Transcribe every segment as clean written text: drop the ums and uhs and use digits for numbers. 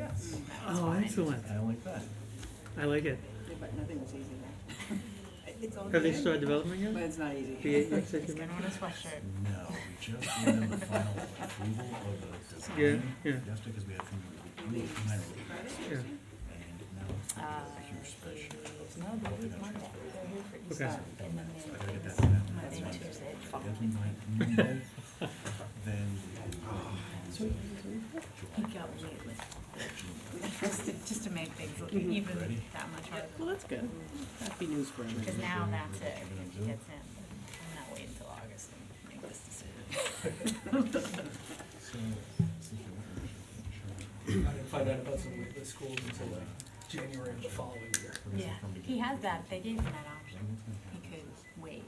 Yes. Oh, excellent. I like that. I like it. Yeah, but nothing was easy there. It's all Have they good, started development but yet? it's not easy. The executive He's gonna mansion? want a sweatshirt. No, we just gave them the final approval of the design. Yeah, yeah. Yesterday, because we had some minor repairs. Yeah. And now it's a huge spreadsheet. No, they leave Monday. They're here for Okay. Easter. And then So I gotta get they, that to them. Monday, That's Monday. Tuesday. Get me my Monday, then. He got lately. Just to make things look even that much harder. Well, that's good. Happy news for everyone. Because now that's it. He gets in. I'm not waiting until August to make this decision. I didn't find out about some of the schools until like January of the following year. Yeah, he has that. They gave him that option. He could wait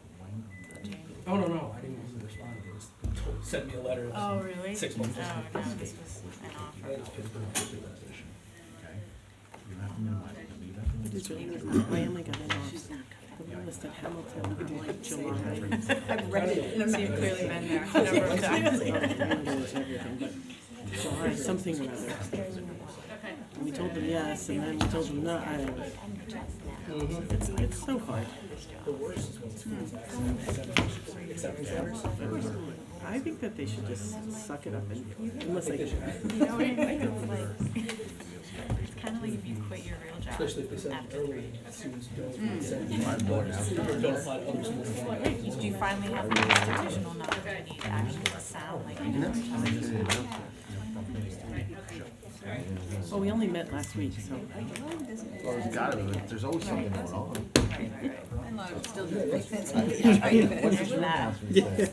until January. Oh, no, I didn't even respond. They just sent me a letter. that Oh, was really? 6 months. Oh, no, this was an offer. Okay, you have to minimize it, but you have to. It is really good. My only got it off. The list of Hamilton in like July. I've read it and I'm So you've clearly been there a number of times. July, something or other. And we told them yes, and then we told them no. It's so hard. The worst is when schools actually accept campers. I think that they should just suck it up and, unless they. You know what I mean? It's kind of like if you quit your real job Especially if they send after them 3 early, years. students don't send. Don't apply to other schools. Do you finally have the institutional knowledge you need to actually sound like you know? Well, we only met last week, so. Well, there's gotta be, there's always something going on. There's that.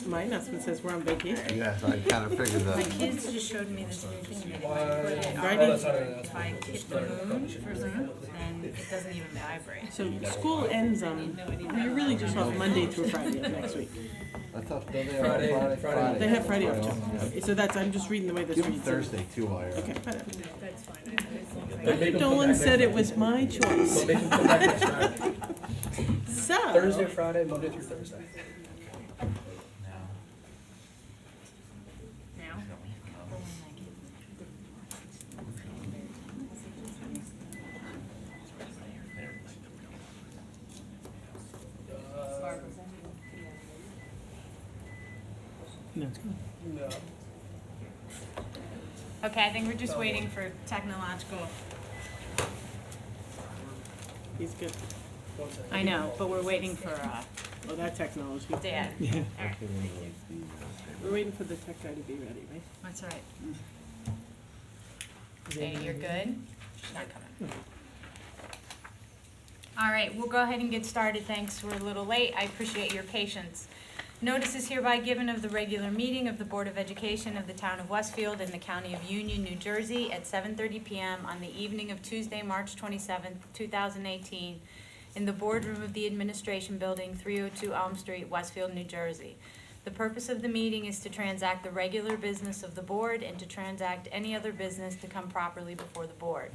My announcement says we're on vacation. Yeah, so I kinda figured My that. kids just showed me this new thing that if I put it on, Friday? if I hit the moon for Zoom, then it doesn't even vibrate. So school ends on, you're really just off Monday through Friday of next week. I thought, don't they Friday, have Friday? They have Friday off too. Okay, so that's, I'm just reading the way this Give them reads. Thursday too while you're. Okay, whatever. But make them come Dolan back said next it was my Friday. choice. So make them come back next Friday. So. Thursday, Friday, Monday through Thursday. Now? That's good. No. Okay, I think we're just waiting for technological, He's good. One second. I know, but we're waiting for, Oh, that technology. Dad. Yeah. Alright, We're waiting for the tech guy to be ready, right? that's all right. Okay, you're good? She's not coming. All right, we'll go ahead and get started. Thanks, we're a little late. I appreciate your patience. Notice is hereby given of the regular meeting of the Board of Education of the Town of Westfield in the County of Union, New Jersey at 7:30 p.m. on the evening of Tuesday, March 27th, 2018, in the boardroom of the Administration Building, 302 Elm Street, Westfield, New Jersey. The purpose of the meeting is to transact the regular business of the board and to transact any other business to come properly before the board.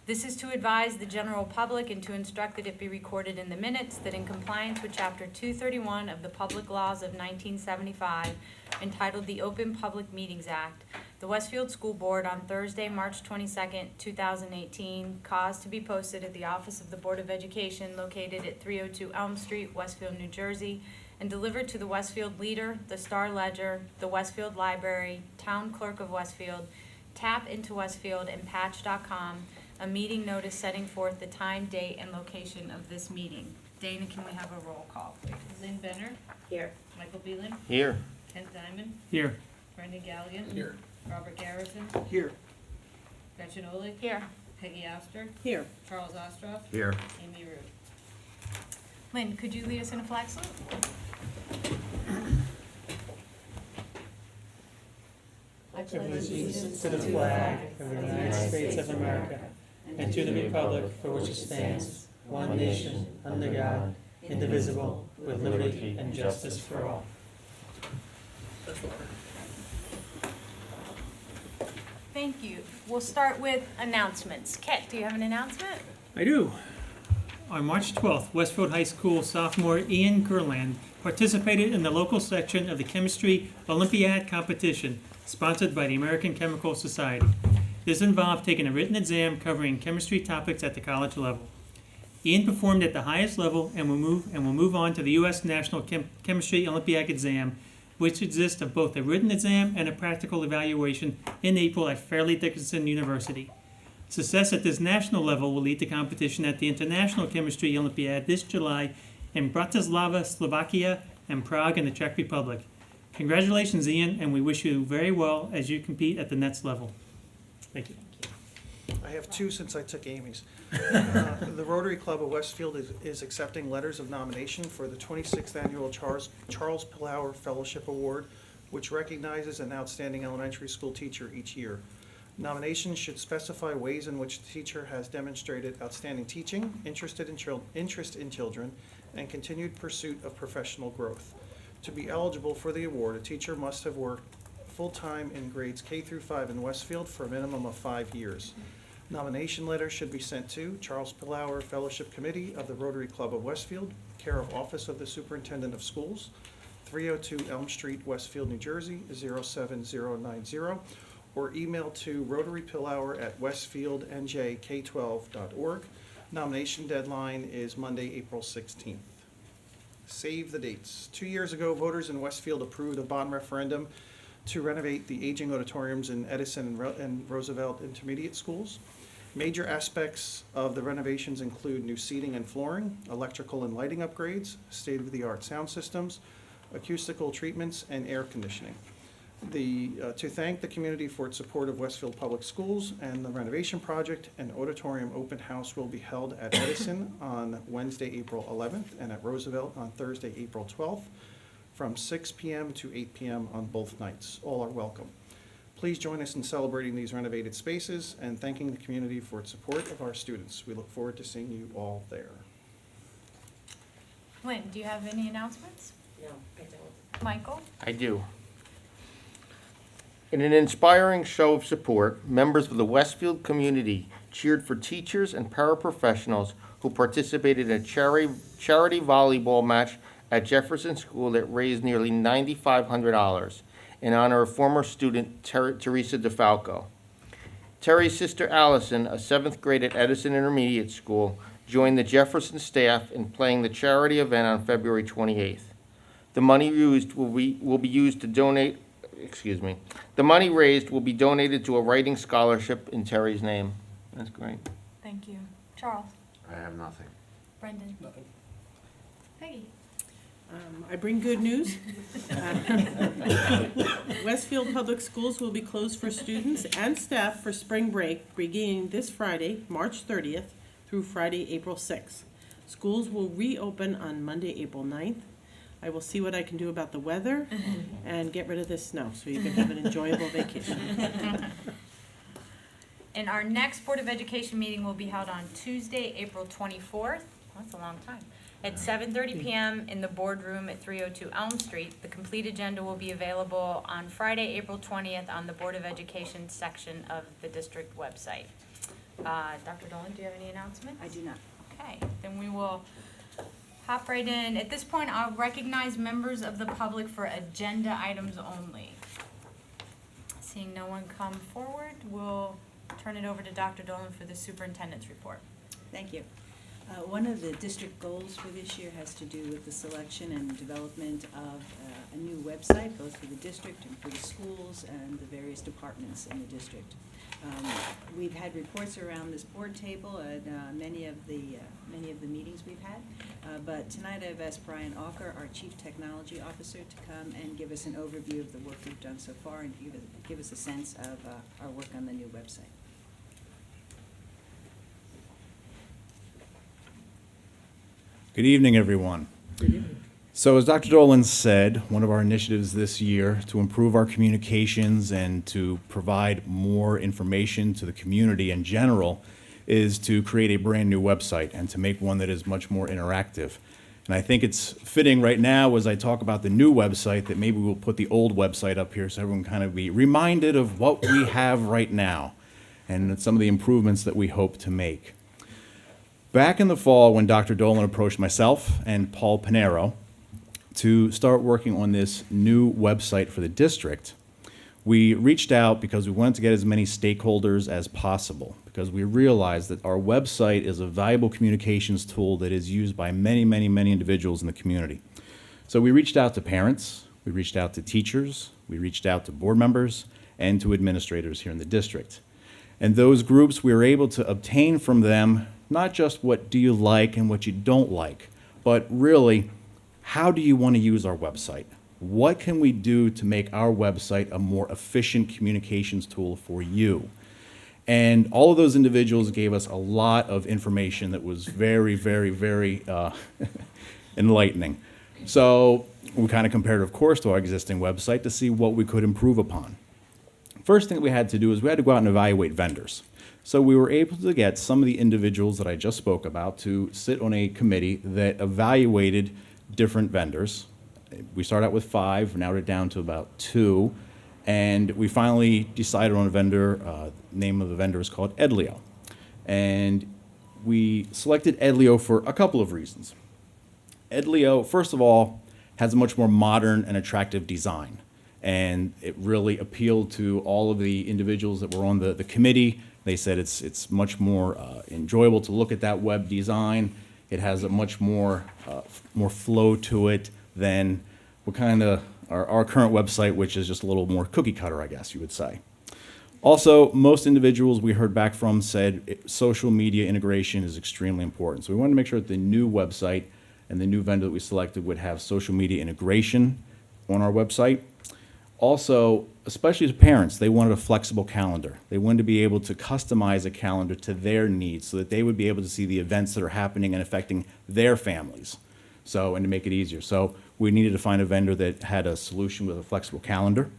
This is to advise the general public and to instruct that it be recorded in the minutes that in compliance with Chapter 231 of the Public Laws of 1975, entitled the Open Public Meetings Act, the Westfield School Board on Thursday, March 22nd, 2018, caused to be posted at the office of the Board of Education located at 302 Elm Street, Westfield, New Jersey, and delivered to the Westfield Leader, the Star Ledger, the Westfield Library, Town Clerk of Westfield, Tap into Westfield, and Patch.com, a meeting notice setting forth the time, date, and location of this meeting. Dana, can we have a roll call, please? Lynn Benner. Here. Michael Beelan. Here. Ken Diamond. Here. Brendan Galligan. Here. Robert Garrison. Here. Gretchen Oleg. Here. Peggy Oster. Here. Charles Ostroff. Here. Amy Rude. Lynn, could you lead us in a flag salute? Allegiance to the flag of the United States of America and to the republic for which it stands, one nation, under God, indivisible, with liberty and justice for all. Thank you. We'll start with announcements. Kit, do you have an announcement? I do. On March 12th, Westfield High School sophomore Ian Gerland participated in the local section of the Chemistry Olympiad competition, sponsored by the American Chemical Society. This involved taking a written exam covering chemistry topics at the college level. Ian performed at the highest level and will move on to the U.S. National Chemistry Olympiad exam, which consists of both a written exam and a practical evaluation in April at Fairleigh Dickinson University. Success at this national level will lead to competition at the International Chemistry Olympiad this July in Bratislava, Slovakia, and Prague in the Czech Republic. Congratulations, Ian, and we wish you very well as you compete at the next level. Thank you. I have two since I took Amy's. The Rotary Club of Westfield is accepting letters of nomination for the 26th Annual Charles Pillauer Fellowship Award, which recognizes an outstanding elementary school teacher each year. Nominations should specify ways in which the teacher has demonstrated outstanding teaching, interest in children, and continued pursuit of professional growth. To be eligible for the award, a teacher must have worked full-time in grades K through 5 in Westfield for a minimum of 5 years. Nomination letters should be sent to Charles Pillauer Fellowship Committee of the Rotary Club of Westfield, care of Office of the Superintendent of Schools, 302 Elm Street, Westfield, New Jersey, 07090, or email to rotarypillauer@westfieldnjk12.org. Nomination deadline is Monday, April 16th. Save the dates. 2 years ago, voters in Westfield approved a bond referendum to renovate the aging auditoriums in Edison and Roosevelt Intermediate Schools. Major aspects of the renovations include new seating and flooring, electrical and lighting upgrades, state-of-the-art sound systems, acoustical treatments, and air conditioning. To thank the community for its support of Westfield Public Schools and the renovation project, an auditorium open house will be held at Edison on Wednesday, April 11th, and at Roosevelt on Thursday, April 12th, from 6 p.m. to 8 p.m. on both nights. All are welcome. Please join us in celebrating these renovated spaces and thanking the community for its support of our students. We look forward to seeing you all there. Lynn, do you have any announcements? No, I don't. Michael? I do. In an inspiring show of support, members of the Westfield community cheered for teachers and paraprofessionals who participated in a charity volleyball match at Jefferson School that raised nearly $9,500 in honor of former student Teresa DeFalco. Terry's sister Allison, a 7th grade at Edison Intermediate School, joined the Jefferson staff in playing the charity event on February 28th. The money raised will be donated to a writing scholarship in Terry's name. That's great. Thank you. Charles? I have nothing. Brendan? Nothing. Peggy? I bring good news. Westfield Public Schools will be closed for students and staff for spring break beginning this Friday, March 30th, through Friday, April 6th. Schools will reopen on Monday, April 9th. I will see what I can do about the weather and get rid of this snow so you can have an enjoyable vacation. And our next Board of Education meeting will be held on Tuesday, April 24th. That's a long time. At 7:30 p.m. in the boardroom at 302 Elm Street. The complete agenda will be available on Friday, April 20th on the Board of Education section of the district website. Dr. Dolan, do you have any announcements? I do not. Okay, then we will hop right in. At this point, I'll recognize members of the public for agenda items only. Seeing no one come forward, we'll turn it over to Dr. Dolan for the superintendent's report. Thank you. One of the district goals for this year has to do with the selection and development of a new website, both for the district and for the schools and the various departments in the district. We've had reports around this board table at many of the meetings we've had, but tonight I've asked Brian Auker, our Chief Technology Officer, to come and give us an overview of the work we've done so far and give us a sense of our work on the new website. Good evening, everyone. Good evening. So as Dr. Dolan said, one of our initiatives this year to improve our communications and to provide more information to the community in general is to create a brand new website and to make one that is much more interactive. And I think it's fitting right now as I talk about the new website that maybe we'll put the old website up here so everyone can kind of be reminded of what we have right now and some of the improvements that we hope to make. Back in the fall, when Dr. Dolan approached myself and Paul Pinero to start working on this new website for the district, We reached out because we wanted to get as many stakeholders as possible, because we realized that our website is a valuable communications tool that is used by many, many, many individuals in the community. So we reached out to parents, we reached out to teachers, we reached out to board members, and to administrators here in the district. And those groups, we were able to obtain from them not just what do you like and what you don't like, but really, how do you want to use our website? What can we do to make our website a more efficient communications tool for you? And all of those individuals gave us a lot of information that was very, very, very enlightening. So we kind of compared, of course, to our existing website to see what we could improve upon. First thing that we had to do is we had to go out and evaluate vendors. So we were able to get some of the individuals that I just spoke about to sit on a committee that evaluated different vendors. We started out with 5, narrowed it down to about 2, and we finally decided on a vendor. Name of the vendor is called Edlio. And we selected Edlio for a couple of reasons. Edlio, first of all, has a much more modern and attractive design. And it really appealed to all of the individuals that were on the committee. They said it's much more enjoyable to look at that web design. It has a much more flow to it than what kind of our current website, which is just a little more cookie cutter, I guess you would say. Also, most individuals we heard back from said social media integration is extremely important. So we wanted to make sure that the new website and the new vendor that we selected would have social media integration on our website. Also, especially to parents, they wanted a flexible calendar. They wanted to be able to customize a calendar to their needs so that they would be able to see the events that are happening and affecting their families. So, and to make it easier. So we needed to find a vendor that had a solution with a flexible calendar.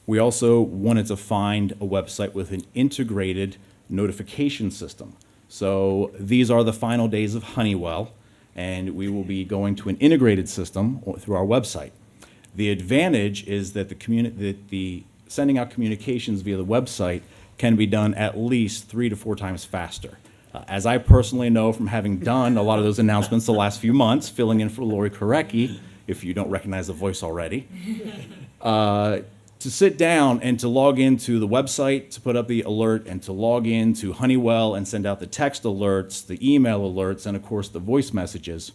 We also wanted to find a website with an integrated notification system. So these are the final days of Honeywell, and we will be going to an integrated system through our website. The advantage is that the sending out communications via the website can be done at least 3 to 4 times faster. As I personally know from having done a lot of those announcements the last few months, filling in for Lori Korecki, if you don't recognize the voice already, to sit down and to log into the website, to put up the alert, and to log into Honeywell and send out the text alerts, the email alerts, and of course the voice messages.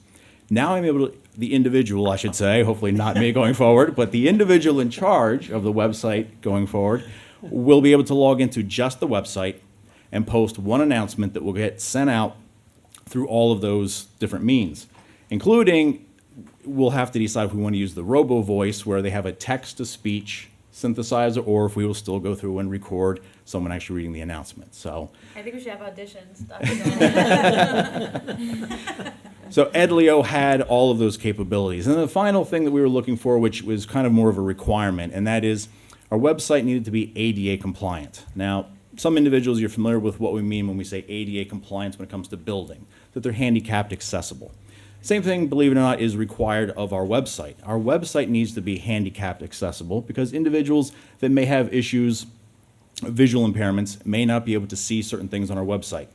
Now I'm able to, the individual, I should say, hopefully not me going forward, but the individual in charge of the website going forward will be able to log into just the website and post one announcement that will get sent out through all of those different means, including we'll have to decide if we want to use the robo voice where they have a text-to-speech synthesizer, or if we will still go through and record someone actually reading the announcement. So I think we should have auditions. So Edlio had all of those capabilities. And the final thing that we were looking for, which was kind of more of a requirement, and that is our website needed to be ADA compliant. Now, some individuals, you're familiar with what we mean when we say ADA compliance when it comes to building, that they're handicapped accessible. Same thing, believe it or not, is required of our website. Our website needs to be handicapped accessible because individuals that may have issues, visual impairments, may not be able to see certain things on our website.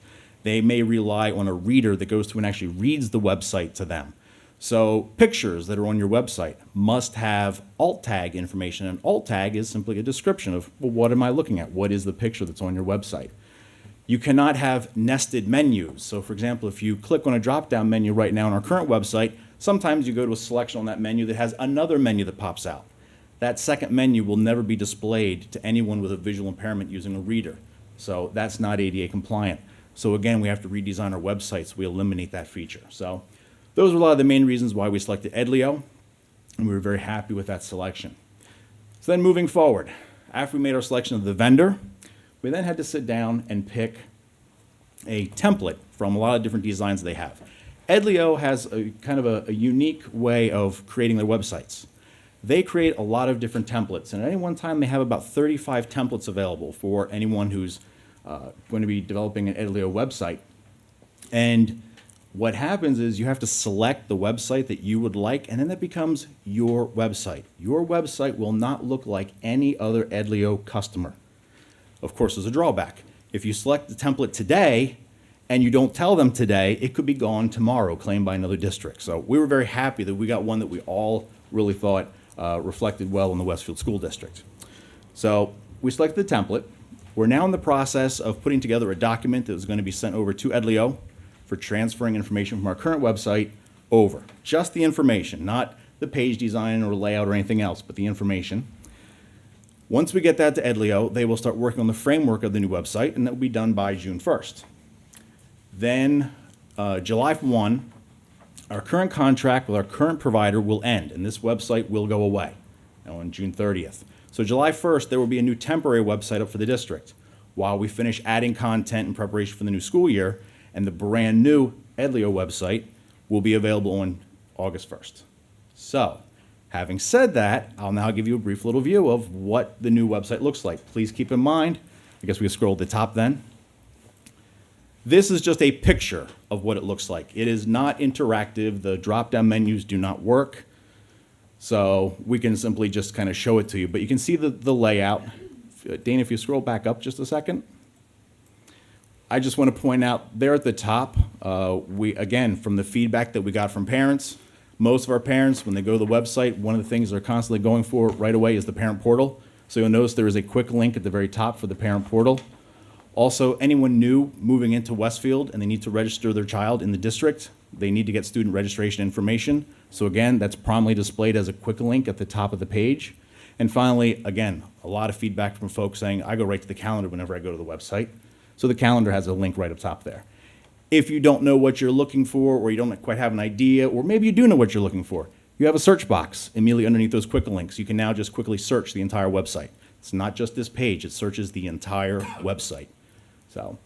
They may rely on a reader that goes through and actually reads the website to them. So pictures that are on your website must have alt tag information. An alt tag is simply a description of, well, what am I looking at? What is the picture that's on your website? You cannot have nested menus. So for example, if you click on a drop-down menu right now on our current website, sometimes you go to a selection on that menu that has another menu that pops out. That second menu will never be displayed to anyone with a visual impairment using a reader. So that's not ADA compliant. So again, we have to redesign our website so we eliminate that feature. So those were a lot of the main reasons why we selected Edlio, and we were very happy with that selection. So then moving forward, after we made our selection of the vendor, we then had to sit down and pick a template from a lot of different designs they have. Edlio has a kind of a unique way of creating their websites. They create a lot of different templates, and at any one time they have about 35 templates available for anyone who's going to be developing an Edlio website. And what happens is you have to select the website that you would like, and then that becomes your website. Your website will not look like any other Edlio customer. Of course, there's a drawback. If you select the template today and you don't tell them today, it could be gone tomorrow, claimed by another district. So we were very happy that we got one that we all really thought reflected well in the Westfield School District. So we selected the template. We're now in the process of putting together a document that is going to be sent over to Edlio for transferring information from our current website over. Just the information, not the page design or layout or anything else, but the information. Once we get that to Edlio, they will start working on the framework of the new website, and that will be done by June 1st. Then, July 1, our current contract with our current provider will end, and this website will go away on June 30th. So July 1st, there will be a new temporary website up for the district while we finish adding content in preparation for the new school year, and the brand new Edlio website will be available on August 1st. So, having said that, I'll now give you a brief little view of what the new website looks like. Please keep in mind, I guess we can scroll to the top then. This is just a picture of what it looks like. It is not interactive. The drop-down menus do not work. So we can simply just kind of show it to you. But you can see the layout. Dana, if you scroll back up just a second. I just want to point out there at the top, again, from the feedback that we got from parents, most of our parents, when they go to the website, one of the things they're constantly going for right away is the parent portal. So you'll notice there is a quick link at the very top for the parent portal. Also, anyone new moving into Westfield and they need to register their child in the district, they need to get student registration information. So again, that's prominently displayed as a quick link at the top of the page. And finally, again, a lot of feedback from folks saying, I go right to the calendar whenever I go to the website. So the calendar has a link right up top there. If you don't know what you're looking for, or you don't quite have an idea, or maybe you do know what you're looking for, you have a search box immediately underneath those quick links. You can now just quickly search the entire website. It's not just this page, it searches the entire website. So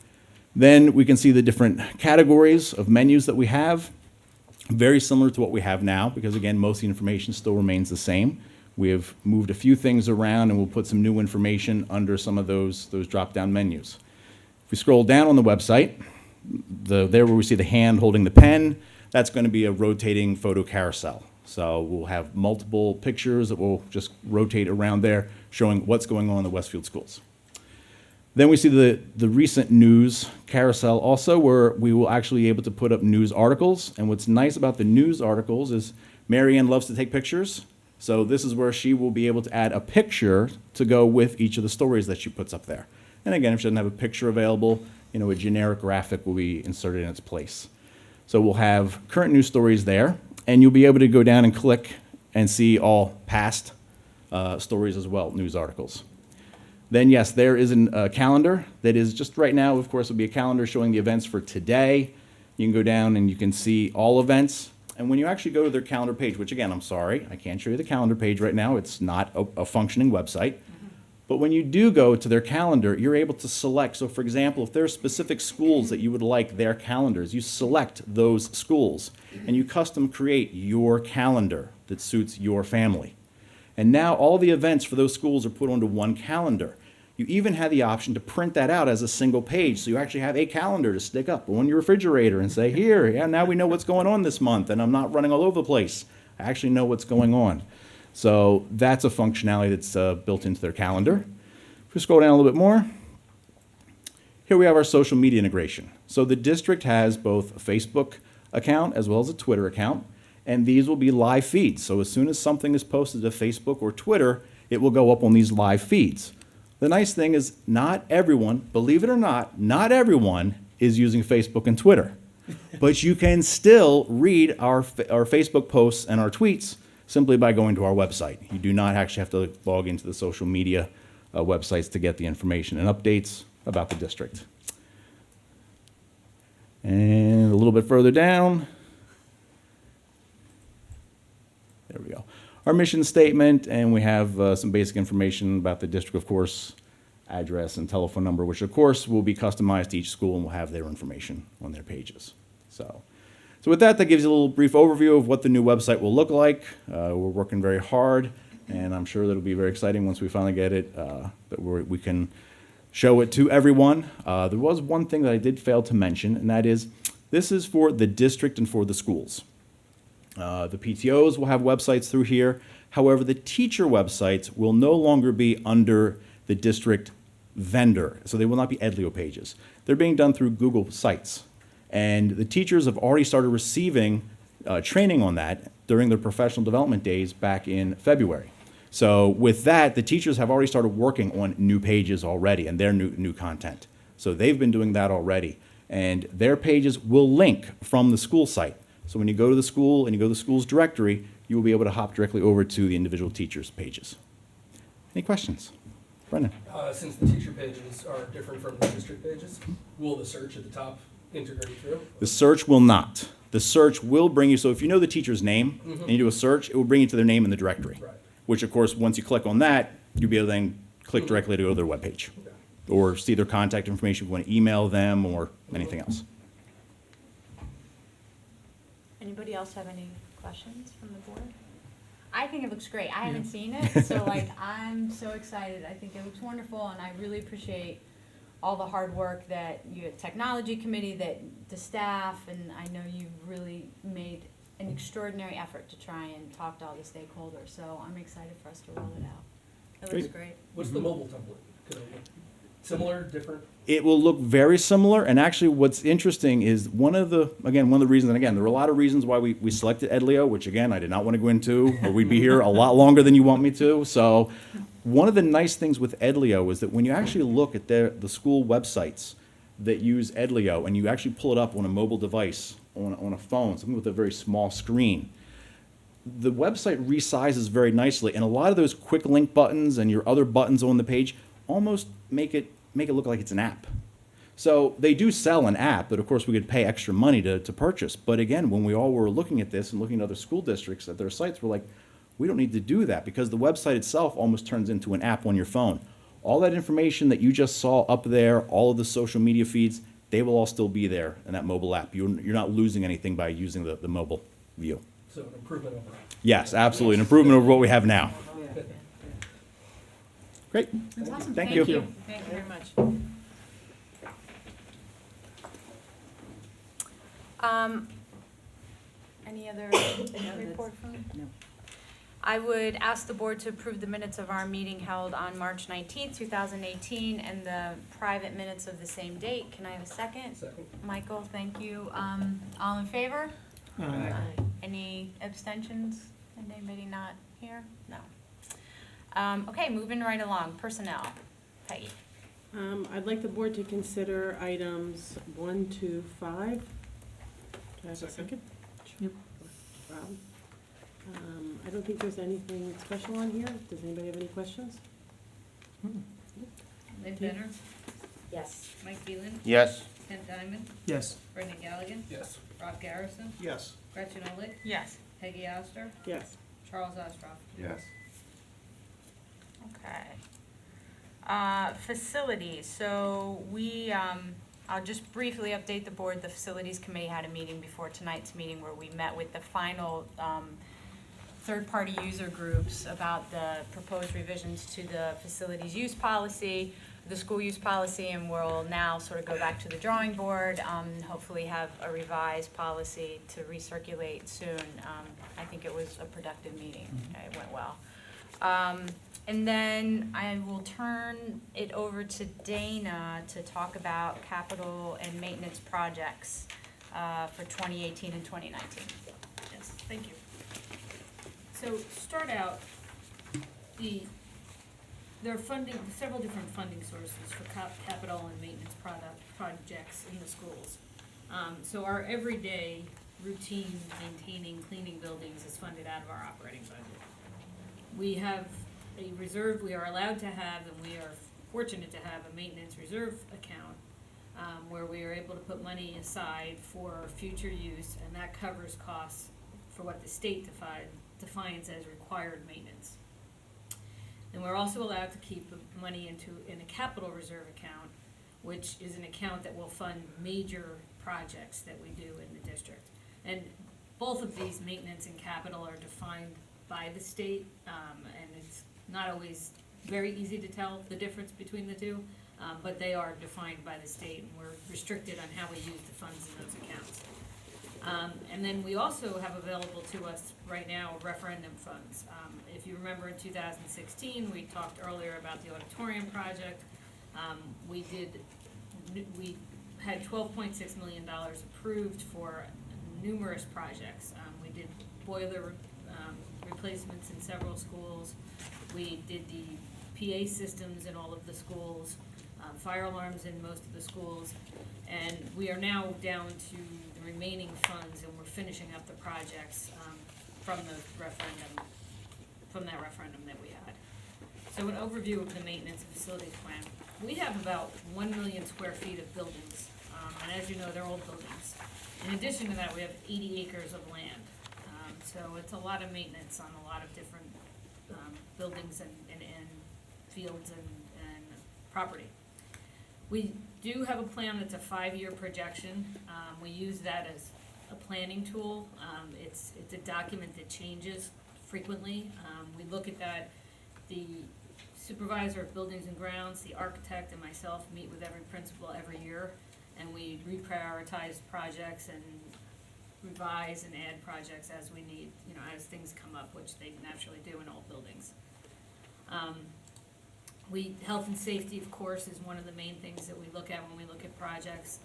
then we can see the different categories of menus that we have, very similar to what we have now, because again, most of the information still remains the same. We have moved a few things around and we'll put some new information under some of those drop-down menus. If we scroll down on the website, there where we see the hand holding the pen, that's going to be a rotating photo carousel. So we'll have multiple pictures that will just rotate around there, showing what's going on in the Westfield schools. Then we see the recent news carousel also, where we will actually be able to put up news articles. And what's nice about the news articles is Marianne loves to take pictures. So this is where she will be able to add a picture to go with each of the stories that she puts up there. And again, if she doesn't have a picture available, a generic graphic will be inserted in its place. So we'll have current news stories there, and you'll be able to go down and click and see all past stories as well, news articles. Then yes, there is a calendar that is just right now, of course, will be a calendar showing the events for today. You can go down and you can see all events. And when you actually go to their calendar page, which again, I'm sorry, I can't show you the calendar page right now. It's not a functioning website. But when you do go to their calendar, you're able to select. So for example, if there are specific schools that you would like their calendars, you select those schools and you custom create your calendar that suits your family. And now all the events for those schools are put onto one calendar. You even have the option to print that out as a single page, so you actually have a calendar to stick up on your refrigerator and say, here, yeah, now we know what's going on this month, and I'm not running all over the place. I actually know what's going on. So that's a functionality that's built into their calendar. If we scroll down a little bit more, here we have our social media integration. So the district has both a Facebook account as well as a Twitter account, and these will be live feeds. So as soon as something is posted to Facebook or Twitter, it will go up on these live feeds. The nice thing is not everyone, believe it or not everyone is using Facebook and Twitter. But you can still read our Facebook posts and our tweets simply by going to our website. You do not actually have to log into the social media websites to get the information and updates about the district. And a little bit further down, there we go. Our mission statement, and we have some basic information about the district, of course, address and telephone number, which of course will be customized to each school and will have their information on their pages. So with that gives you a little brief overview of what the new website will look like. We're working very hard, and I'm sure that it'll be very exciting once we finally get it, that we can show it to everyone. There was one thing that I did fail to mention, and that is this is for the district and for the schools. The PTOs will have websites through here. However, the teacher websites will no longer be under the district vendor, so they will not be Edlio pages. They're being done through Google Sites. And the teachers have already started receiving training on that during their professional development days back in February. So with that, the teachers have already started working on new pages already and their new content. So they've been doing that already. And their pages will link from the school site. So when you go to the school and you go to the school's directory, you will be able to hop directly over to the individual teachers' pages. Any questions? Brendan? Since the teacher pages are different from the district pages, will the search at the top integrate through? The search will not. The search will bring you, so if you know the teacher's name and you do a search, it will bring you to their name in the directory. Right. Which, of course, once you click on that, you'll be able to then click directly to go to their webpage. Okay. Or see their contact information if you want to email them or anything else. Anybody else have any questions from the board? I think it looks great. I haven't seen it, so like, I'm so excited. I think it looks wonderful, and I really appreciate all the hard work that you, technology committee, that the staff, and I know you've really made an extraordinary effort to try and talk to all the stakeholders, so I'm excited for us to roll it out. It looks great. What's the mobile template? Could it look similar, different? It will look very similar, and actually what's interesting is one of the reasons, and again, there were a lot of reasons why we selected Edlio, which again, I did not want to go into, or we'd be here a lot longer than you want me to. So one of the nice things with Edlio is that when you actually look at the school websites that use Edlio, and you actually pull it up on a mobile device, on a phone, something with a very small screen, the website resizes very nicely, and a lot of those quick link buttons and your other buttons on the page almost make it look like it's an app. So they do sell an app that, of course, we could pay extra money to purchase. But again, when we all were looking at this and looking at other school districts at their sites, we're like, we don't need to do that because the website itself almost turns into an app on your phone. All that information that you just saw up there, all of the social media feeds, they will all still be there in that mobile app. You're not losing anything by using the mobile view. So an improvement over. Yes, absolutely, an improvement over what we have now. Great. That's awesome. Thank you. Thank you very much. Any other report from? No. I would ask the board to approve the minutes of our meeting held on March 19th, 2018, and the private minutes of the same date. Can I have a second? Second. Michael, thank you. All in favor? Any abstentions? Anybody not here? No. Okay, moving right along. Personnel. Peggy. I'd like the board to consider items 1 to 5. Do I have a second? Yep. Rob? I don't think there's anything special on here. Does anybody have any questions? Lynn Benner, Yes. Mike Beelan, Yes. Ken Diamond, Yes. Brendan Galligan, Yes. Rob Garrison, Yes. Gretchen Oley, Yes. Peggy Oster, Yes. Charles Ostroff. Yes. Okay. Facilities, so I'll just briefly update the board. The Facilities Committee had a meeting before tonight's meeting where we met with the final third-party user groups about the proposed revisions to the facilities use policy, the school use policy, and we'll now sort of go back to the drawing board, hopefully have a revised policy to recirculate soon. I think it was a productive meeting. It went well. And then I will turn it over to Dana to talk about capital and maintenance projects for 2018 and 2019. Yes, thank you. So start out, there are several different funding sources for capital and maintenance projects in the schools. So our everyday routine maintaining, cleaning buildings is funded out of our operating budget. We have a reserve, we are allowed to have, and we are fortunate to have a maintenance reserve account where we are able to put money aside for future use, and that covers costs for what the state defines as required maintenance. And we're also allowed to keep money in a capital reserve account, which is an account that will fund major projects that we do in the district. And both of these, maintenance and capital, are defined by the state, and it's not always very easy to tell the difference between the two, but they are defined by the state, and we're restricted on how we use the funds in those accounts. And then we also have available to us right now referendum funds. If you remember in 2016, we talked earlier about the auditorium project. We had $12.6 million approved for numerous projects. We did boiler replacements in several schools. We did the PA systems in all of the schools, fire alarms in most of the schools. And we are now down to the remaining funds, and we're finishing up the projects from the referendum, from that referendum that we had. So an overview of the maintenance and facilities plan. We have about 1 million square feet of buildings, and as you know, they're old buildings. In addition to that, we have 80 acres of land. So it's a lot of maintenance on a lot of different buildings and fields and property. We do have a plan that's a 5-year projection. We use that as a planning tool. It's a document that changes frequently. We look at that. The supervisor of buildings and grounds, the architect, and myself meet with every principal every year, and we reprioritize projects and revise and add projects as we need, you know, as things come up, which they naturally do in all buildings. Health and safety, of course, is one of the main things that we look at when we look at projects.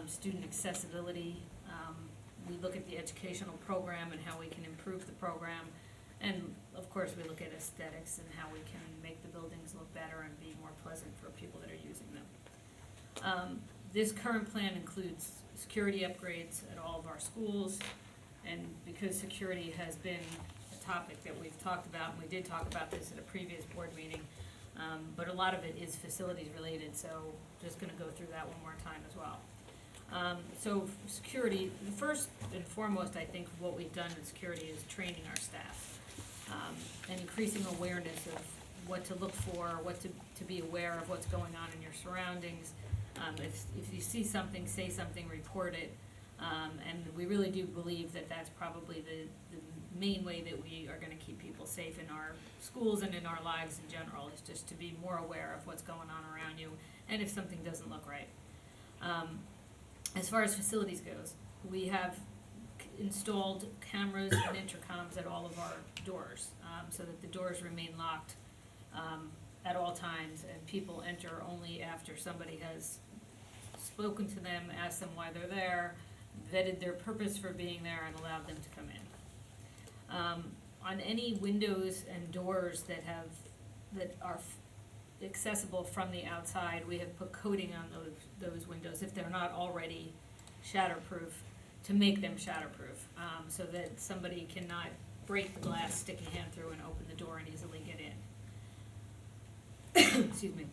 Student accessibility, we look at the educational program and how we can improve the program. And of course, we look at aesthetics and how we can make the buildings look better and be more pleasant for people that are using them. This current plan includes security upgrades at all of our schools, and because security has been a topic that we've talked about, and we did talk about this at a previous board meeting, but a lot of it is facilities related, so just gonna go through that one more time as well. So security, first and foremost, I think what we've done in security is training our staff, and increasing awareness of what to look for, what to be aware of what's going on in your surroundings. If you see something, say something, report it, and we really do believe that that's probably the main way that we are gonna keep people safe in our schools and in our lives in general, is just to be more aware of what's going on around you, and if something doesn't look right. As far as facilities goes, we have installed cameras and intercoms at all of our doors, so that the doors remain locked at all times, and people enter only after somebody has spoken to them, asked them why they're there, vetted their purpose for being there, and allowed them to come in. On any windows and doors that are accessible from the outside, we have put coating on those windows, if they're not already shatterproof, to make them shatterproof, so that somebody cannot break the glass, stick a hand through, and open the door and easily get in. Excuse me.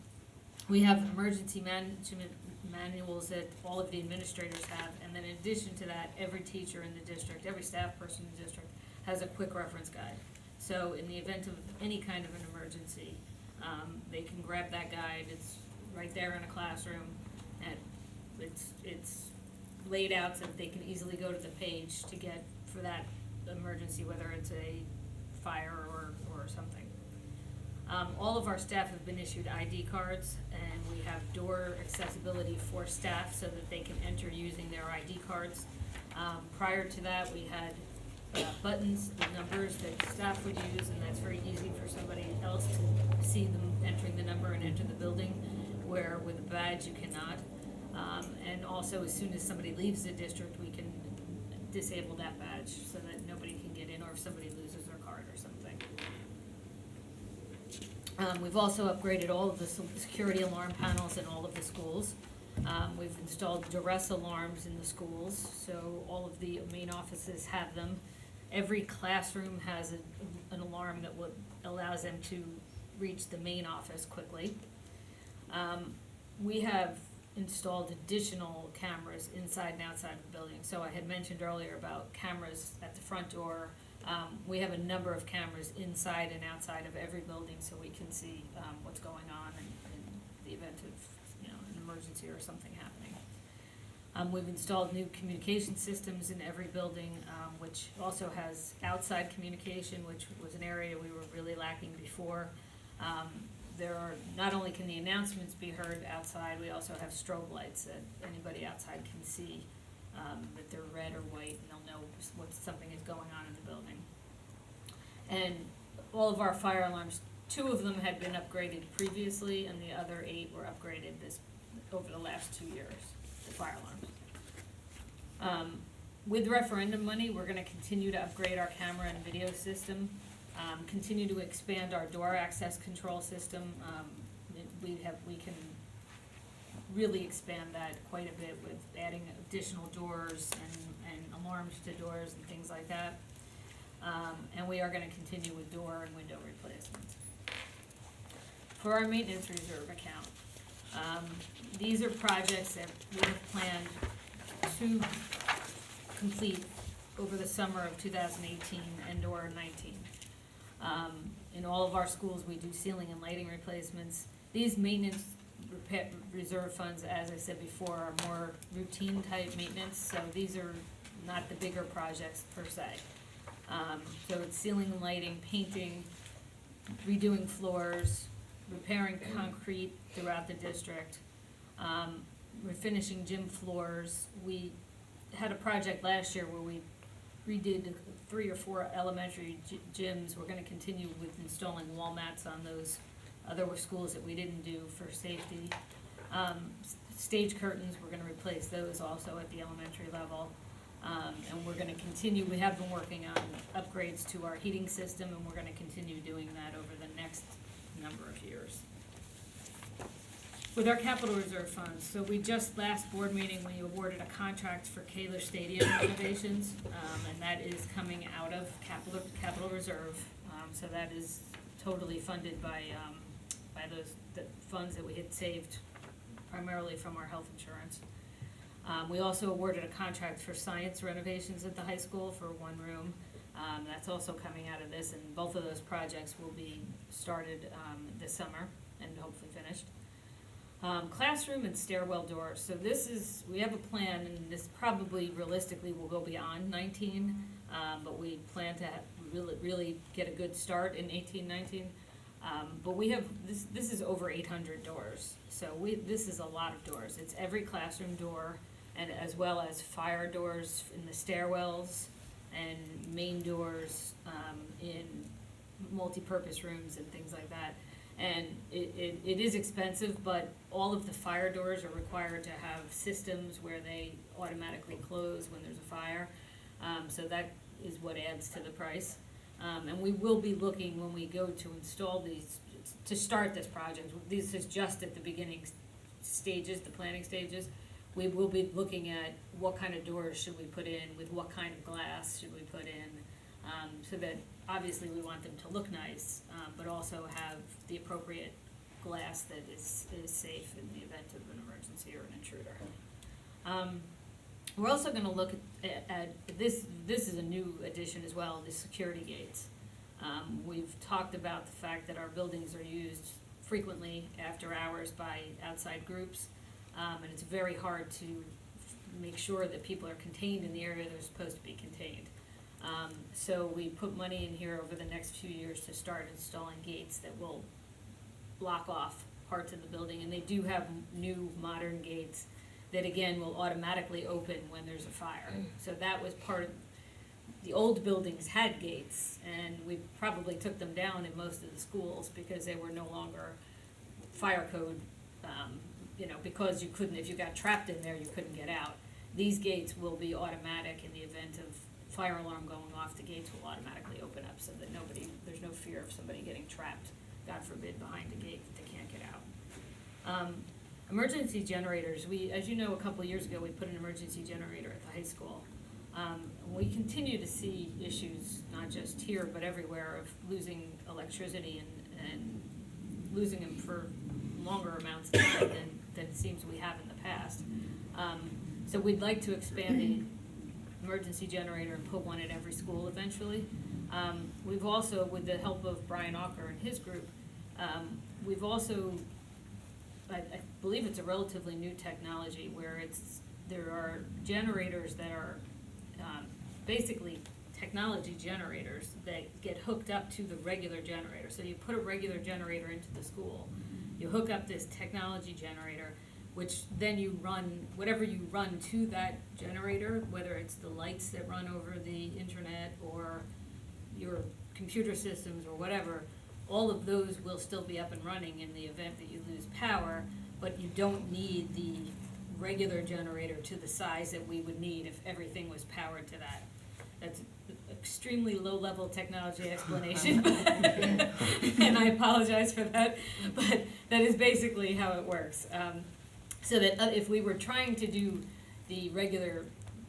We have emergency management manuals that all of the administrators have, and then in addition to that, every teacher in the district, every staff person in the district has a quick reference guide. So in the event of any kind of an emergency, they can grab that guide. It's right there in a classroom, and it's laid out so that they can easily go to the page to get for that emergency, whether it's a fire or something. All of our staff have been issued ID cards, and we have door accessibility for staff so that they can enter using their ID cards. Prior to that, we had buttons, the numbers that staff would use, and that's very easy for somebody else to see them entering the number and enter the building, where with a badge you cannot. And also, as soon as somebody leaves the district, we can disable that badge so that nobody can get in, or if somebody loses their card or something. We've also upgraded all of the security alarm panels in all of the schools. We've installed duress alarms in the schools, so all of the main offices have them. Every classroom has an alarm that allows them to reach the main office quickly. We have installed additional cameras inside and outside of the building. So I had mentioned earlier about cameras at the front door. We have a number of cameras inside and outside of every building, so we can see what's going on in the event of an emergency or something happening. We've installed new communication systems in every building, which also has outside communication, which was an area we were really lacking before. Not only can the announcements be heard outside, we also have strobe lights that anybody outside can see, that they're red or white, and they'll know what something is going on in the building. And all of our fire alarms, 2 of them had been upgraded previously, and the other 8 were upgraded over the last 2 years, the fire alarms. With referendum money, we're gonna continue to upgrade our camera and video system. Continue to expand our door access control system. We can really expand that quite a bit with adding additional doors and alarms to doors and things like that. And we are gonna continue with door and window replacements. For our maintenance reserve account, these are projects that we have planned to complete over the summer of 2018 and/or 19. In all of our schools, we do ceiling and lighting replacements. These maintenance reserve funds, as I said before, are more routine type maintenance, so these are not the bigger projects per se. So it's ceiling and lighting, painting, redoing floors, repairing concrete throughout the district. We're finishing gym floors. We had a project last year where we redid 3 or 4 elementary gyms. We're gonna continue with installing wall mats on those other schools that we didn't do for safety. Stage curtains, we're gonna replace those also at the elementary level. And we're gonna continue, we have been working on upgrades to our heating system, and we're gonna continue doing that over the next number of years. With our capital reserve funds, so we just, last board meeting, we awarded a contract for Kaler Stadium renovations, and that is coming out of capital reserve. So that is totally funded by the funds that we had saved primarily from our health insurance. We also awarded a contract for science renovations at the high school for 1 room. That's also coming out of this, and both of those projects will be started this summer and hopefully finished. Classroom and stairwell doors. So we have a plan, and this probably realistically will go beyond 19, but we plan to really get a good start in 18, 19. But we have, this is over 800 doors. So this is a lot of doors. It's every classroom door, and as well as fire doors in the stairwells and main doors in multi-purpose rooms and things like that. And it is expensive, but all of the fire doors are required to have systems where they automatically close when there's a fire. So that is what adds to the price. And we will be looking, when we go to install these, to start this project, this is just at the beginning stages, the planning stages. We will be looking at what kind of doors should we put in, with what kind of glass should we put in, so that obviously we want them to look nice, but also have the appropriate glass that is safe in the event of an emergency or an intruder. We're also gonna look at this is a new addition as well, the security gates. We've talked about the fact that our buildings are used frequently after hours by outside groups, and it's very hard to make sure that people are contained in the area they're supposed to be contained. So we put money in here over the next few years to start installing gates that will block off parts of the building, and they do have new modern gates that again will automatically open when there's a fire. So that was part of, the old buildings had gates, and we probably took them down in most of the schools because they were no longer fire code, because you couldn't, if you got trapped in there, you couldn't get out. These gates will be automatic in the event of fire alarm going off. The gates will automatically open up so that there's no fear of somebody getting trapped, God forbid, behind a gate that they can't get out. Emergency generators, as you know, a couple of years ago, we put an emergency generator at the high school. We continue to see issues, not just here, but everywhere, of losing electricity and losing them for longer amounts of time than it seems we have in the past. So we'd like to expand the emergency generator and put one at every school eventually. We've also, with the help of Brian Auker and his group, we've also, I believe it's a relatively new technology where there are generators that are basically technology generators that get hooked up to the regular generator. So you put a regular generator into the school, you hook up this technology generator, which then you run, whatever you run to that generator, whether it's the lights that run over the internet or your computer systems or whatever, all of those will still be up and running in the event that you lose power, but you don't need the regular generator to the size that we would need if everything was powered to that. That's extremely low-level technology explanation, and I apologize for that, but that is basically how it works. So that if we were trying to do the regular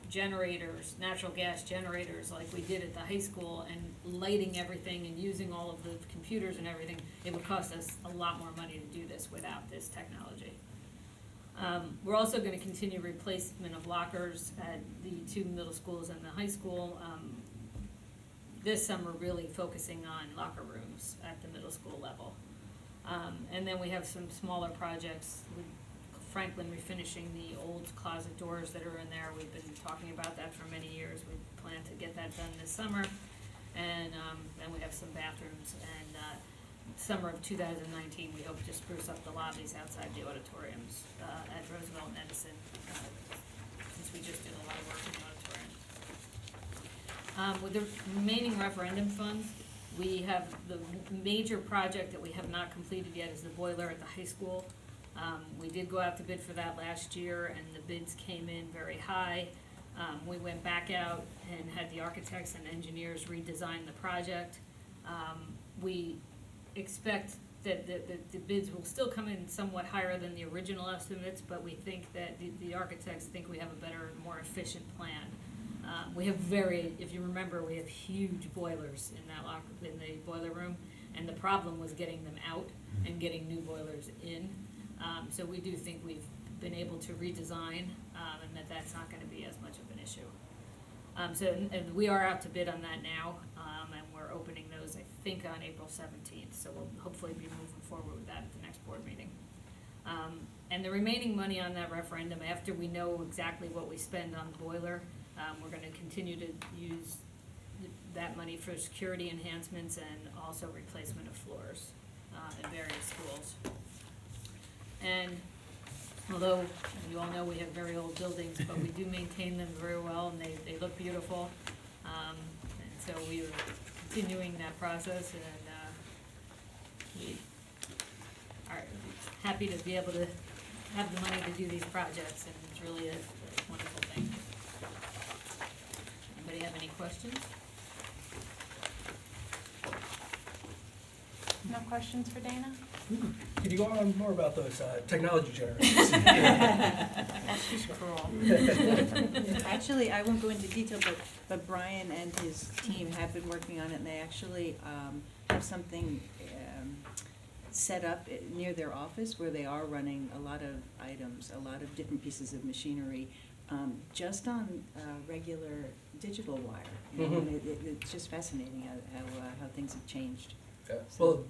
generators, natural gas generators like we did at the high school, and lighting everything and using all of the computers and everything, it would cost us a lot more money to do this without this technology. We're also gonna continue replacement of lockers at the 2 middle schools and the high school. This summer, really focusing on locker rooms at the middle school level. And then we have some smaller projects with Franklin refinishing the old closet doors that are in there. We've been talking about that for many years. We plan to get that done this summer. And then we have some bathrooms, and summer of 2019, we hope to spruce up the lobbies outside the auditoriums at Roosevelt and Edison, since we just did a lot of work in the auditorium. With the remaining referendum funds, we have the major project that we have not completed yet is the boiler at the high school. We did go out to bid for that last year, and the bids came in very high. We went back out and had the architects and engineers redesign the project. We expect that the bids will still come in somewhat higher than the original estimates, but we think that the architects think we have a better, more efficient plan. We have if you remember, we have huge boilers in the boiler room, and the problem was getting them out and getting new boilers in. So we do think we've been able to redesign, and that's not gonna be as much of an issue. And we are out to bid on that now, and we're opening those, I think, on April 17th, so we'll hopefully be moving forward with that at the next board meeting. And the remaining money on that referendum, after we know exactly what we spend on the boiler, we're gonna continue to use that money for security enhancements and also replacement of floors in various schools. And although you all know we have very old buildings, but we do maintain them very well, and they look beautiful. And so we are continuing that process, and we are happy to be able to have the money to do these projects, and it's really a wonderful thing. Anybody have any questions? No questions for Dana? Could you go on more about those technology generators? She's cruel. Actually, I won't go into detail, but Brian and his team have been working on it, and they actually have something set up near their office where they are running a lot of items, a lot of different pieces of machinery, just on regular digital wire. You know, and it's just fascinating how things have changed. Yeah. Well,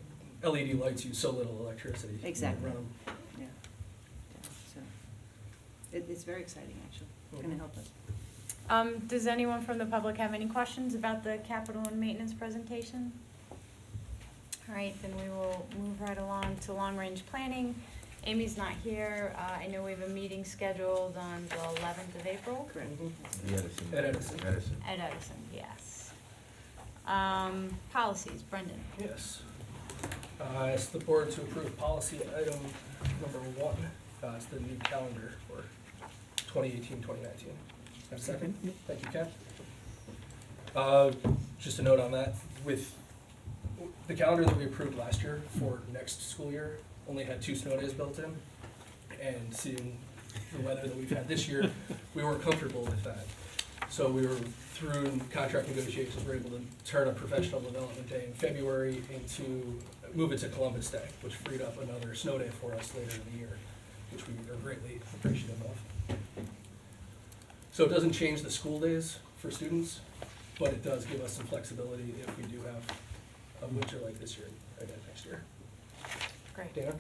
LED lights use so little electricity. Exactly. Run 'em. Yeah. So it's very exciting, actually. It's going to help us. Does anyone from the public have any questions about the capital and maintenance presentation? All right, then we will move right along to long-range planning. Amy's not here. I know we have a meeting scheduled on the 11th of April. Correct. At Edison. At Edison, yes. Policies, Brendan. Yes. I ask the board to approve policy item number 1. It's the new calendar for 2018-2019. Have a second? Thank you, Ken. Just a note on that, with the calendar that we approved last year for next school year only had 2 snow days built in, and seeing the weather that we've had this year, we weren't comfortable with that. So we were, through contract negotiations, we're able to turn a professional development day in February move it to Columbus Day, which freed up another snow day for us later in the year, which we are greatly appreciative of. So it doesn't change the school days for students, but it does give us some flexibility if we do have a winter like this year, again next year. Great. Dana?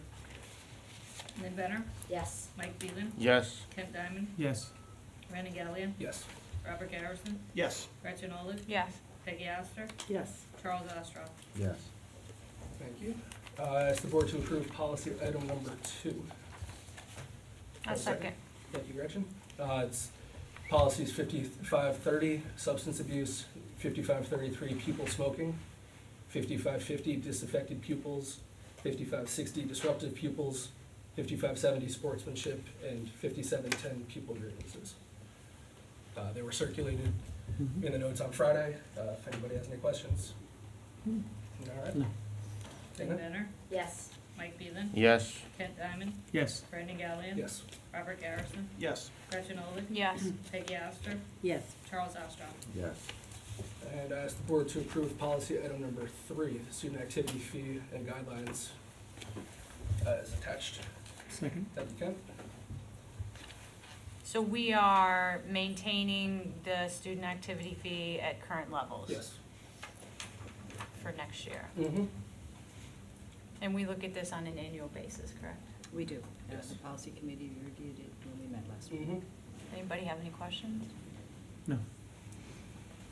Lynn Benner? Yes. Mike Beelan? Yes. Kent Diamond? Yes. Brandon Gallion? Yes. Robert Garrison? Yes. Gretchen Olive? Yes. Peggy Oster? Yes. Charles Ostroff? Yes. Thank you. I ask the board to approve policy item number 2. A second. Thank you, Gretchen. It's policies 5530, substance abuse, 5533, pupil smoking, 5550, disaffected pupils, 5560, disruptive pupils, 5570, sportsmanship, and 5710, pupil grievances. They were circulated in the notes on Friday, if anybody has any questions. All right. No. Lynn Dana? Benner, Yes. Mike Beelan, Yes. Kent Diamond, Yes. Brendan Gallion. Yes. Robert Garrison, Yes. Gretchen Olin, Yes. Peggy Astor, Yes. Charles Ostrov. Yes. And I ask the board to approve policy item number 3, student activity fee and guidelines as attached. Second. Thank you, Ken. So we are maintaining the student activity fee at current levels? Yes. For next year? Mm-hmm. And we look at this on an annual basis, correct? We do. Yes. The policy committee reviewed it when we met last week. Mm-hmm. Anybody have any questions? No.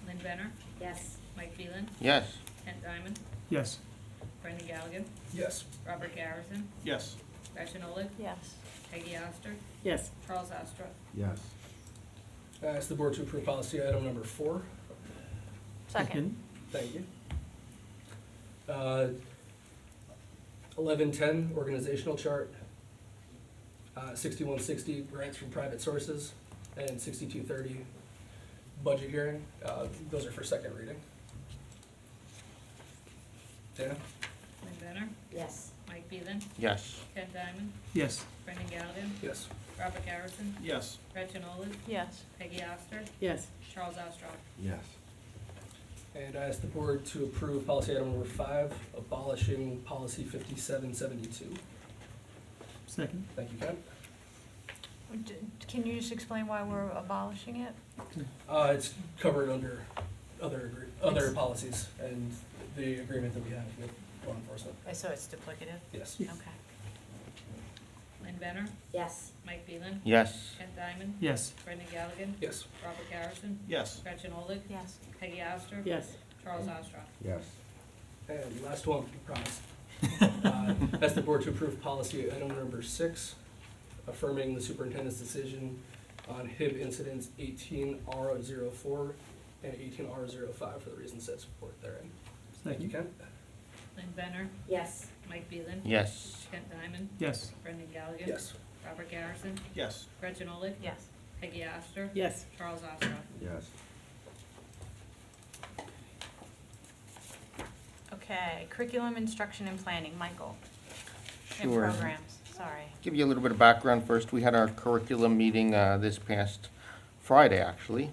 Lynn Benner, Yes. Mike Beelan, Yes. Kent Diamond, Yes. Brendan Galligan, Yes. Robert Garrison, Yes. Gretchen Olin, Yes. Peggy Astor, Yes. Charles Ostrov. Yes. I ask the board to approve policy item number 4. Second. Thank you. 1110, organizational chart. 6160, grants from private sources. And 6230, budget hearing. Those are for second reading. Dana? Lynn Benner, Yes. Mike Beelan, Yes. Kent Diamond, Yes. Brendan Galligan, Yes. Robert Garrison, Yes. Gretchen Olin, Yes. Peggy Astor, Yes. Charles Ostrov. Yes. And I ask the board to approve policy item number 5, abolishing policy 5772. Second. Thank you, Ken. Can you just explain why we're abolishing it? It's covered under other policies and the agreement that we have with law enforcement. So it's duplicative? Yes. Okay. Lynn Benner, Yes. Mike Beelan, Yes. Kent Diamond, Yes. Brendan Galligan, Yes. Robert Garrison, Yes. Gretchen Olin, Yes. Peggy Astor, Yes. Charles Ostrov. Yes. And last one, promise. Ask the board to approve policy item number 6, affirming the superintendent's decision on HIB incidents 18R04 and 18R05 for the reasons set forth therein. Thank you, Ken. Lynn Benner, Yes. Mike Beelan, Yes. Kent Diamond, Yes. Brendan Galligan, Yes. Robert Garrison, Yes. Gretchen Olin, Yes. Peggy Astor, Yes. Charles Ostrov. Yes. Okay, curriculum, instruction, and planning, Michael. And Sure. programs, sorry. Give you a little bit of background first. We had our curriculum meeting this past Friday, actually.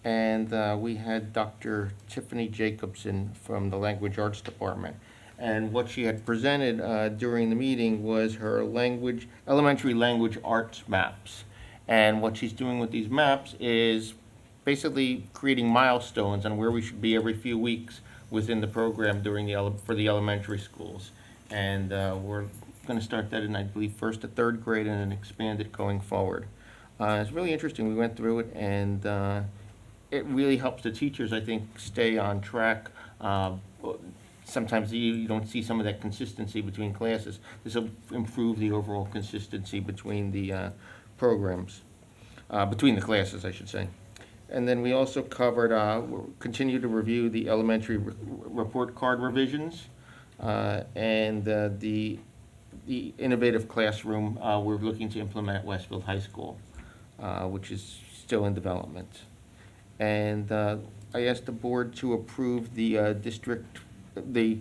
And we had Dr. Tiffany Jacobson from the Language Arts Department. And what she had presented during the meeting was her elementary language arts maps. And what she's doing with these maps is basically creating milestones on where we should be every few weeks within the program for the elementary schools. And we're going to start that in, I believe, 1st to 3rd grade and then expand it going forward. It's really interesting. We went through it, and it really helps the teachers, I think, stay on track. Sometimes you don't see some of that consistency between classes. This will improve the overall consistency between the programs, between the classes, I should say. And then we also covered, continue to review the elementary report card revisions, and the innovative classroom we're looking to implement at Westfield High School, which is still in development. And I asked the board to approve the the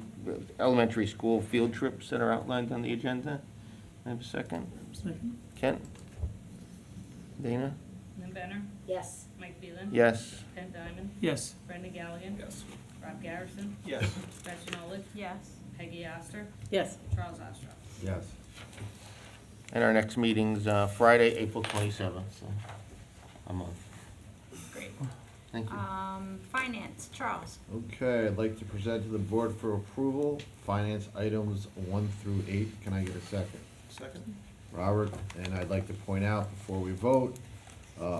elementary school field trips that are outlined on the agenda. I have a second. Second. Kent? Dana? Lynn Benner, Yes. Mike Beelan, Yes. Kent Diamond, Yes. Brendan Galligan, Yes. Rob Garrison, Yes. Gretchen Olin, Yes. Peggy Astor, Yes. Charles Ostrov. Yes. And our next meeting's Friday, April 27th, so a month. Great. Thank you. Finance, Charles. Okay, I'd like to present to the board for approval, finance items 1 through 8. Can I get a second? Second. Robert, and I'd like to point out before we vote,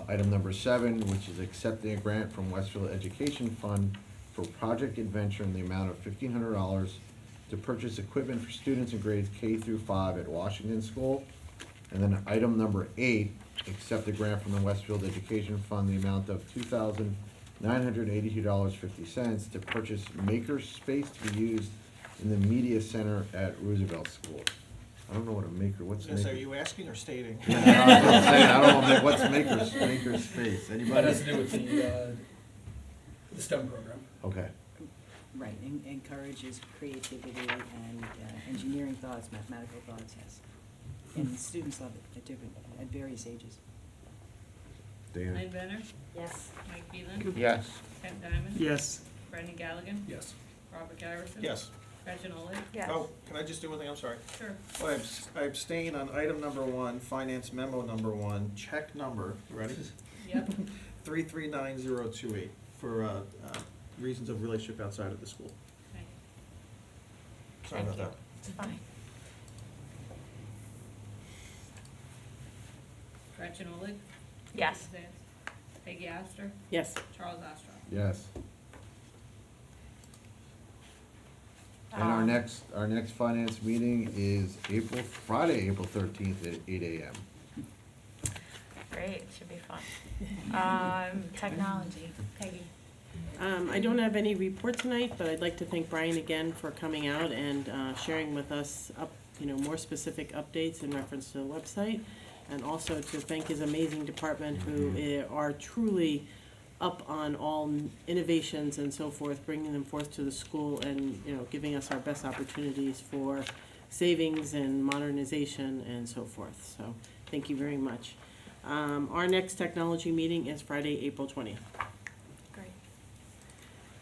item number 7, which is accepting a grant from Westfield Education Fund for Project Adventure in the amount of $1,500 to purchase equipment for students in grades K through 5 at Washington School. And then item number 8, accept a grant from the Westfield Education Fund, the amount of $2,982.50 to purchase maker space to be used in the media center at Roosevelt School. I don't know what a maker, what's Yes, maker? are you asking or stating? I was saying, I don't know, what's maker space? That Anybody? has to do with The STEM program. Okay. Right, encourages creativity and engineering thoughts, mathematical thoughts, yes. And students love it at various ages. Dan? Lynn Benner, Yes. Mike Beelan, Yes. Ken Diamond, Yes. Brendan Galligan, Yes. Robert Garrison. Yes. Gretchen Oley. Yes. Oh, can I just do one thing? I'm sorry. Sure. Well, I abstain on item number 1, finance memo number 1, check number, you ready? Yep. 339028 for reasons of relationship outside of the school. Okay. Sorry Thank about you. that. It's fine. Gretchen Oley. Yes. Peggy Astor, Yes. Charles Ostrov. Yes. And Um, our next finance meeting is Friday, April 13th at 8 AM. Great, should be fun. Technology, Peggy. I don't have any report tonight, but I'd like to thank Brian again for coming out and sharing with us more specific updates in reference to the website. And also to thank his amazing department who are truly up on all innovations and so forth, bringing them forth to the school and, giving us our best opportunities for savings and modernization and so forth. So, thank you very much. Our next technology meeting is Friday, April 20th. Great.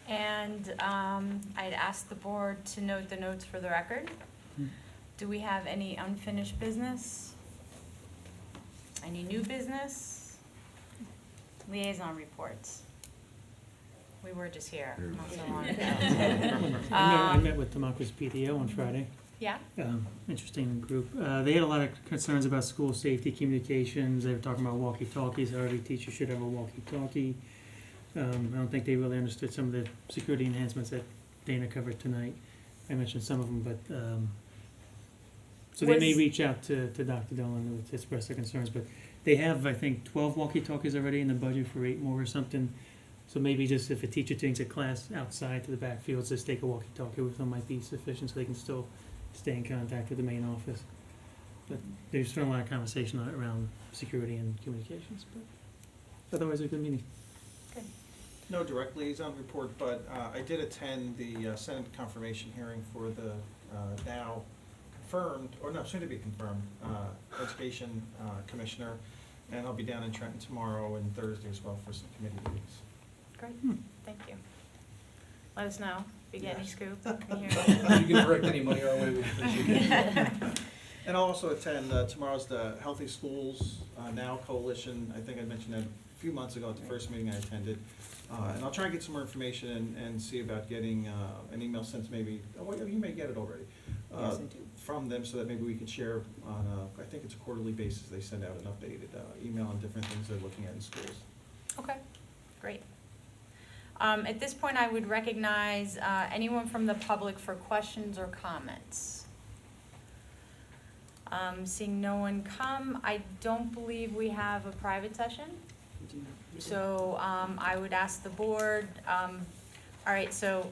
And I'd ask the board to note the notes for the record. Do we have any unfinished business? Any new business? Liaison reports. We were just here not so long ago. I met with Democracy PTO on Friday. Yeah? Interesting group. They had a lot of concerns about school safety communications. They were talking about walkie-talkies, how every teacher should have a walkie-talkie. I don't think they really understood some of the security enhancements that Dana covered tonight. I mentioned some of them, but, so they may Was- reach out to Dr. Dolan to express their concerns, but they have, I think, 12 walkie-talkies already in the budget for 8 more or something. So maybe just if a teacher takes a class outside to the backfields, just take a walkie-talkie with them might be sufficient so they can still stay in contact with the main office. But there's been a lot of conversation around security and communications, but otherwise a good meeting. Good. No direct liaison report, but I did attend the Senate confirmation hearing for the now confirmed, or no, soon to be confirmed, Education Commissioner, and I'll be down in Trenton tomorrow and Thursday as well for some committee meetings. Great, thank you. Let us know if you get any Yes. scoop. I hear If you can direct any money our way, we appreciate it. And I'll also attend, tomorrow's the Healthy Schools Now Coalition. I think I mentioned that a few months ago at the first meeting I attended. And I'll try and get some more information and see about getting an email sent maybe, you may get it already, Yes, I do. from them so that maybe we could share on I think it's a quarterly basis. They send out an updated email on different things they're looking at in schools. Okay, great. At this point, I would recognize anyone from the public for questions or comments. Seeing no one come, I don't believe we have a private session. So I would ask the board, all right, so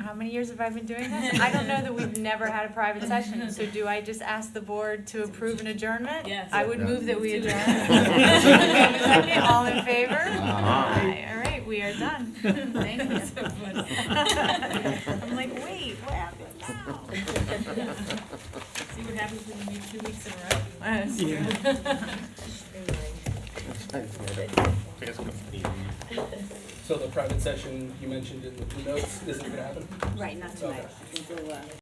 how many years have I been doing this? I don't know that we've never had a private session, so do I just ask the board to approve an adjournment? Yes. I would Yeah. move that we adjourn. Second, all in favor? Aye. All right, we are done. Thank you. I'm like, wait, what happened now? See what happens when you meet 2 weeks in a row. That's Yeah. So the private session you mentioned in the notes isn't gonna happen? Right, not tonight. Okay. I think we'll,